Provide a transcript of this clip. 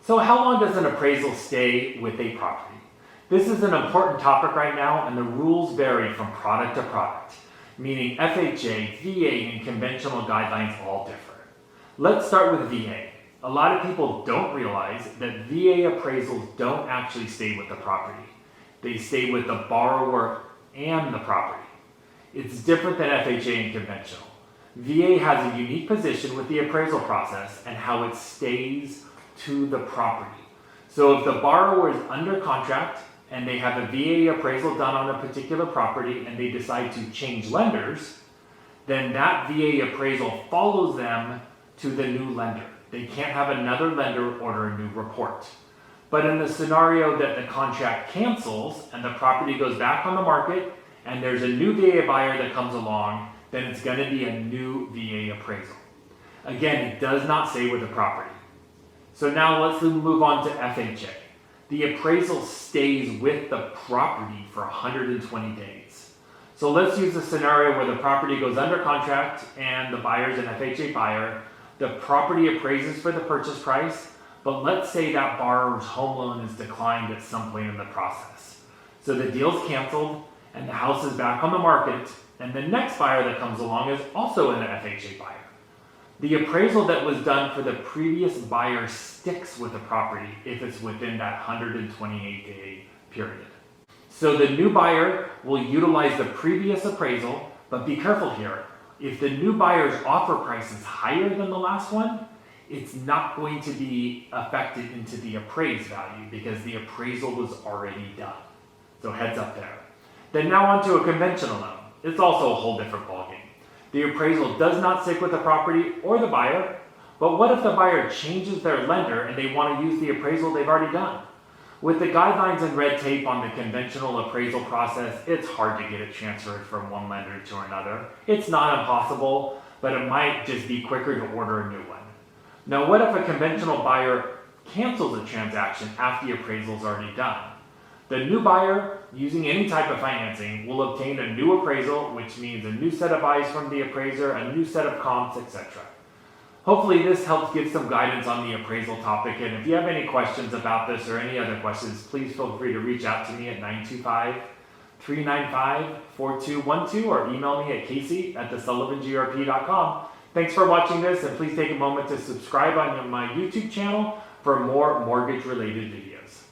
So how long does an appraisal stay with a property? This is an important topic right now, and the rules vary from product to product, meaning FHA, VA, and conventional guidelines all differ. Let's start with VA. A lot of people don't realize that VA appraisals don't actually stay with the property. They stay with the borrower and the property. It's different than FHA and conventional. VA has a unique position with the appraisal process and how it stays to the property. So if the borrower is under contract and they have a VA appraisal done on a particular property and they decide to change lenders, then that VA appraisal follows them to the new lender. They can't have another lender order a new report. But in the scenario that the contract cancels and the property goes back on the market and there's a new VA buyer that comes along, then it's going to be a new VA appraisal. Again, it does not stay with the property. So now let's move on to FHA. The appraisal stays with the property for 120 days. So let's use a scenario where the property goes under contract and the buyer's an FHA buyer. The property appraises for the purchase price, but let's say that borrower's home loan is declined at some point in the process. So the deal's canceled and the house is back on the market, and the next buyer that comes along is also an FHA buyer. The appraisal that was done for the previous buyer sticks with the property if it's within that 128-day period. So the new buyer will utilize the previous appraisal, but be careful here. If the new buyer's offer price is higher than the last one, it's not going to be affected into the appraised value because the appraisal was already done. So heads up there. Then now on to a conventional loan. It's also a whole different ballgame. The appraisal does not stick with the property or the buyer, but what if the buyer changes their lender and they want to use the appraisal they've already done? With the guidelines and red tape on the conventional appraisal process, it's hard to get it transferred from one lender to another. It's not impossible, but it might just be quicker to order a new one. Now, what if a conventional buyer cancels a transaction after the appraisal is already done? The new buyer, using any type of financing, will obtain a new appraisal, which means a new set of eyes from the appraiser, a new set of comps, etc. Hopefully this helps give some guidance on the appraisal topic, and if you have any questions about this or any other questions, please feel free to reach out to me at 925-395-4212 or email me at casey@thesullivangrp.com. Thanks for watching this, and please take a moment to subscribe on my YouTube channel for more mortgage-related videos.